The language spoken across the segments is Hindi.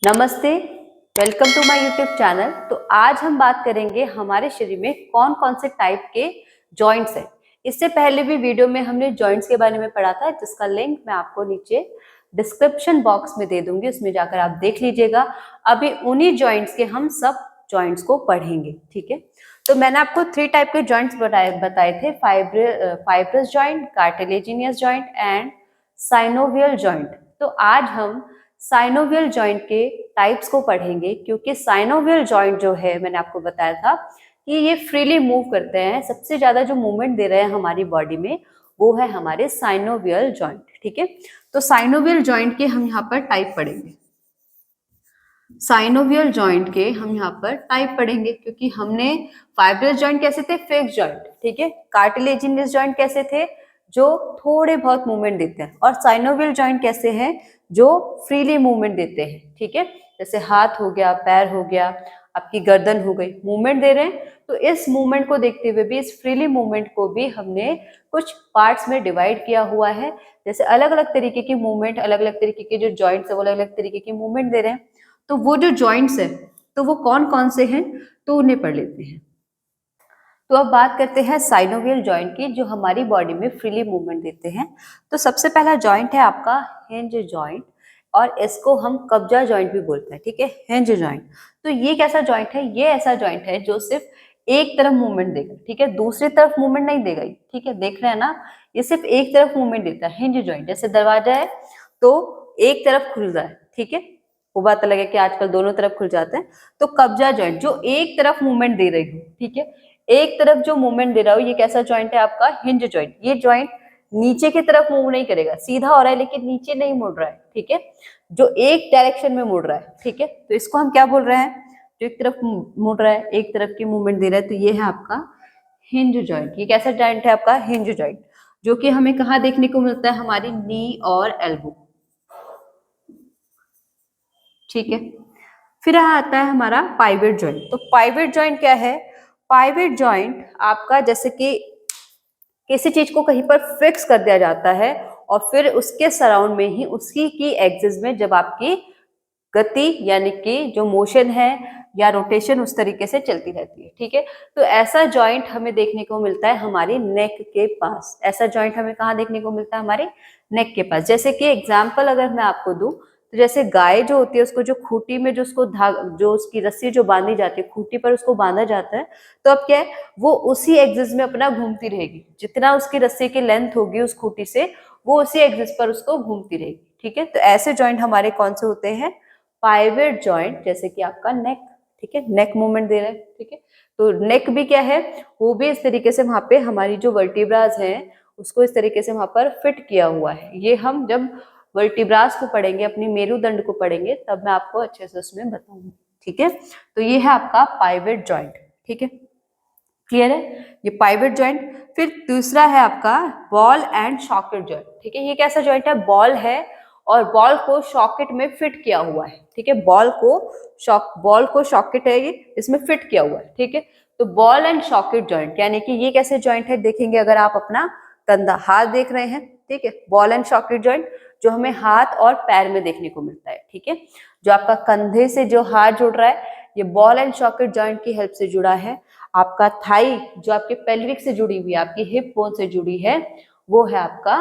नमस्ते, welcome to my YouTube channel. तो आज हम बात करेंगे हमारे शरीर में कौन कौन से टाइप के जॉइंट्स हैं। इससे पहले भी वीडियो में हमने जॉइंट्स के बारे में पढ़ा था, जिसका लिंक मैं आपको नीचे डिस्क्रिप्शन बॉक्स में दे दूंगी, उसमें जाकर आप देख लीजिएगा। अभी उन्हीं जॉइंट्स के हम सब जॉइंट्स को पढ़ेंगे, ठीक है। तो मैंने आपको 3 टाइप के जॉइंट्स बताए थे, fibrous joint, cartilaginous joint and synovial joint. तो आज हम साइनोवियल जॉइंट के टाइप्स को पढ़ेंगे, क्योंकि साइनोवियल जॉइंट जो है, मैंने आपको बताया था कि ये फ्रीली मूव करते हैं। सबसे ज्यादा जो मूवमेंट दे रहे हैं हमारी बॉडी में वो है हमारे साइनोवियल जॉइंट, ठीक है। तो साइनोवियल जॉइंट के हम यहाँ पर टाइप पढ़ेंगे। साइनोवियल जॉइंट के हम यहाँ पर टाइप पढ़ेंगे, क्योंकि हमने फाइब्रस जॉइंट कैसे थे, फिक्स जॉइंट, ठीक है। कार्टिलेजिनस जॉइंट कैसे थे, जो थोड़े बहुत मूवमेंट देते हैं। और साइनोवियल जॉइंट कैसे हैं, जो फ्रीली मूवमेंट देते हैं, ठीक है। जैसे हाथ हो गया, पैर हो गया, आपकी गर्दन हो गई, मूवमेंट दे रहे हैं। तो इस मूवमेंट को देखते हुए भी, इस फ्रीली मूवमेंट को भी हमने कुछ पार्ट्स में डिवाइड किया हुआ है। जैसे अलग अलग तरीके की मूवमेंट, अलग अलग तरीके के जो जॉइंट्स है वो अलग अलग तरीके की मूवमेंट दे रहे हैं। तो वो जो जॉइंट्स है तो वो कौन कौन से हैं, तो उन्हें पढ़ लेते हैं। तो अब बात करते हैं साइनोवियल जॉइंट की, जो हमारी बॉडी में फ्रीली मूवमेंट देते हैं। तो सबसे पहला जॉइंट है आपका हिंज जॉइंट, और इसको हम कब्जा जॉइंट भी बोलते हैं, ठीक है, हिंज जॉइंट। तो ये कैसा जॉइंट है, ये ऐसा जॉइंट है जो सिर्फ एक तरफ मूवमेंट देगा, ठीक है, दूसरी तरफ मूवमेंट नहीं देगा, ठीक है, देख रहे हैं ना। ये सिर्फ एक तरफ मूवमेंट देता है, हिंज जॉइंट। जैसे दरवाजा है तो एक तरफ खुल रहा है, ठीक है, वो बात अलग है कि आजकल दोनों तरफ खुल जाते हैं। तो कब्जा जॉइंट जो एक तरफ मूवमेंट दे रही हो, ठीक है, एक तरफ जो मूवमेंट दे रहा हो, ये कैसा जॉइंट है आपका, हिंज जॉइंट। ये जॉइंट नीचे की तरफ मूव नहीं करेगा, सीधा हो रहा है लेकिन नीचे नहीं मुड़ रहा है, ठीक है, जो एक डायरेक्शन में मुड़ रहा है, ठीक है। तो इसको हम क्या बोल रहे हैं, जो एक तरफ मुड़ रहा है, एक तरफ की मूवमेंट दे रहा है, तो ये है आपका हिंज जॉइंट। ये कैसा जॉइंट है आपका, हिंज जॉइंट, जो कि हमें कहाँ देखने को मिलता है, हमारी नी और एल्बो, ठीक है। फिर आता है हमारा पाइवेट जॉइंट। तो पाइवेट जॉइंट क्या है, पाइवेट जॉइंट आपका जैसे कि किसी चीज को कहीं पर फिक्स कर दिया जाता है, और फिर उसके सराउंड में ही, उसी की एक्सिस में जब आपकी गति यानी कि जो मोशन है या रोटेशन उस तरीके से चलती रहती है, ठीक है। तो ऐसा जॉइंट हमें देखने को मिलता है हमारी नेक के पास। ऐसा जॉइंट हमें कहाँ देखने को मिलता है, हमारे नेक के पास। जैसे कि एग्जाम्पल अगर मैं आपको दूं, तो जैसे गाय जो होती है, उसको जो खूंटी में जो उसको जो उसकी रस्सी जो बांधी जाती है, खूंटी पर उसको बांधा जाता है, तो अब क्या है, वो उसी एक्सिस में अपना घूमती रहेगी। जितना उसकी रस्सी की लेंथ होगी उस खूंटी से, वो उसी एक्सिस पर उसको घूमती रहेगी, ठीक है। तो ऐसे जॉइंट हमारे कौन से होते हैं, पाइवेट जॉइंट। जैसे कि आपका नेक, ठीक है, नेक मूवमेंट दे रहा है, ठीक है। तो नेक भी क्या है, वो भी इस तरीके से वहां पे हमारी जो वर्टिब्रास हैं उसको इस तरीके से वहां पर फिट किया हुआ है। ये हम जब वर्टिब्रास को पढ़ेंगे, अपनी मेरुदंड को पढ़ेंगे, तब मैं आपको अच्छे से उसमें बताऊंगी, ठीक है। तो ये है आपका पाइवेट जॉइंट, ठीक है, क्लियर है, ये पाइवेट जॉइंट। फिर दूसरा है आपका बॉल एंड सॉकेट जॉइंट, ठीक है। ये कैसा जॉइंट है, बॉल है और बॉल को सॉकेट में फिट किया हुआ है, ठीक है, बॉल को सॉकेट है, ये इसमें फिट किया हुआ है, ठीक है। तो बॉल एंड सॉकेट जॉइंट, यानी कि ये कैसे जॉइंट है, देखेंगे अगर आप अपना कंधा हाथ देख रहे हैं, ठीक है, बॉल एंड सॉकेट जॉइंट जो हमें हाथ और पैर में देखने को मिलता है, ठीक है। जो आपका कंधे से जो हाथ जुड़ रहा है, ये बॉल एंड सॉकेट जॉइंट की हेल्प से जुड़ा है। आपका थाई जो आपके पेल्विक से जुड़ी हुई है, आपकी हिप बोन से जुड़ी है, वो है आपका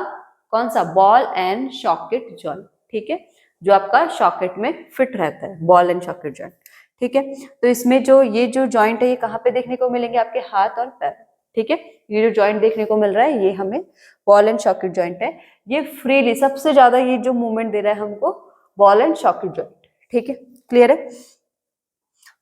कौन सा, बॉल एंड सॉकेट जॉइंट, ठीक है, जो आपका सॉकेट में फिट रहता है, बॉल एंड सॉकेट जॉइंट, ठीक है। तो इसमें जो ये जो जॉइंट है, ये कहाँ पे देखने को मिलेंगे, आपके हाथ और पैर, ठीक है। ये जो जॉइंट देखने को मिल रहा है, ये हमें बॉल एंड सॉकेट जॉइंट है। ये फ्रीली सबसे ज्यादा ये जो मूवमेंट दे रहा है हमको, बॉल एंड सॉकेट जॉइंट, ठीक है, क्लियर है।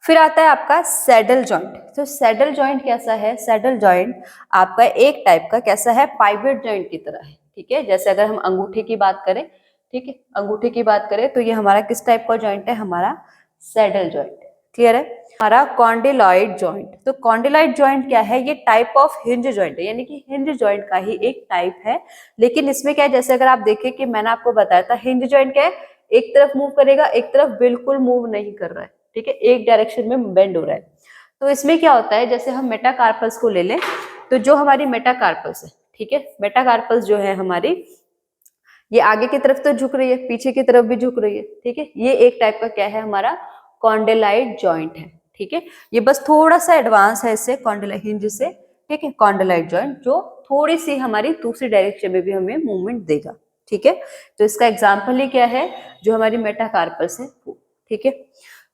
फिर आता है आपका सैडल जॉइंट। तो सैडल जॉइंट कैसा है, सैडल जॉइंट आपका एक टाइप का कैसा है, पाइवेट जॉइंट की तरह है, ठीक है। जैसे अगर हम अंगूठे की बात करें, ठीक है, अंगूठे की बात करें, तो ये हमारा किस टाइप का जॉइंट है, हमारा सैडल जॉइंट, क्लियर है। हमारा कॉन्डिलॉइड जॉइंट। तो कॉन्डिलॉइड जॉइंट क्या है, ये टाइप ऑफ हिंज जॉइंट है, यानी कि हिंज जॉइंट का ही एक टाइप है। लेकिन इसमें क्या है, जैसे अगर आप देखें कि मैंने आपको बताया था हिंज जॉइंट क्या है, एक तरफ मूव करेगा, एक तरफ बिल्कुल मूव नहीं कर रहा है, ठीक है, एक डायरेक्शन में बेंड हो रहा है। तो इसमें क्या होता है, जैसे हम मेटाकार्पस को ले लें, तो जो हमारी मेटाकार्पस है, ठीक है, मेटाकार्पस जो है हमारी, ये आगे की तरफ तो झुक रही है, पीछे की तरफ भी झुक रही है, ठीक है। ये एक टाइप का क्या है, हमारा कॉन्डिलाइट जॉइंट है, ठीक है। ये बस थोड़ा सा एडवांस है इससे, कॉन्डिलाइट हिंज से, ठीक है, कॉन्डिलाइट जॉइंट, जो थोड़ी सी हमारी दूसरी डायरेक्शन में भी हमें मूवमेंट देगा, ठीक है। तो इसका एग्जाम्पल ही क्या है, जो हमारी मेटाकार्पस है वो, ठीक है।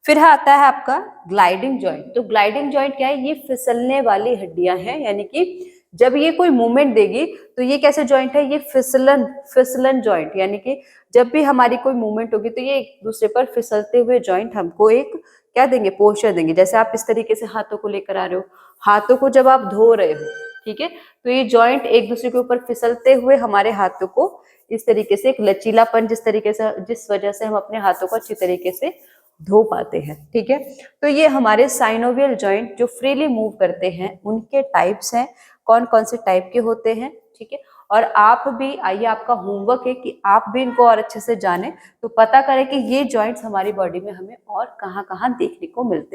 फिर आता है आपका ग्लाइडिंग जॉइंट। तो ग्लाइडिंग जॉइंट क्या है, ये फिसलने वाली हड्डियां हैं, यानी कि जब ये कोई मूवमेंट देगी तो ये कैसे जॉइंट है, ये फिसलन जॉइंट, यानी कि जब भी हमारी कोई मूवमेंट होगी तो ये एक दूसरे पर फिसलते हुए जॉइंट हमको एक क्या देंगे, पोस्चर देंगे। जैसे आप इस तरीके से हाथों को लेकर आ रहे हो, हाथों को जब आप धो रहे हो, ठीक है, तो ये जॉइंट एक दूसरे के ऊपर फिसलते हुए हमारे हाथों को इस तरीके से एक लचीलापन, जिस तरीके से, जिस वजह से हम अपने हाथों को अच्छी तरीके से धो पाते हैं, ठीक है। तो ये हमारे साइनोवियल जॉइंट जो फ्रीली मूव करते हैं उनके टाइप्स हैं, कौन कौन से टाइप के होते हैं, ठीक है। और आप भी, आइए आपका होमवर्क है कि आप भी इनको और अच्छे से जानें, तो पता करें कि ये जॉइंट्स हमारी बॉडी में हमें और कहाँ कहाँ देखने को मिलते हैं।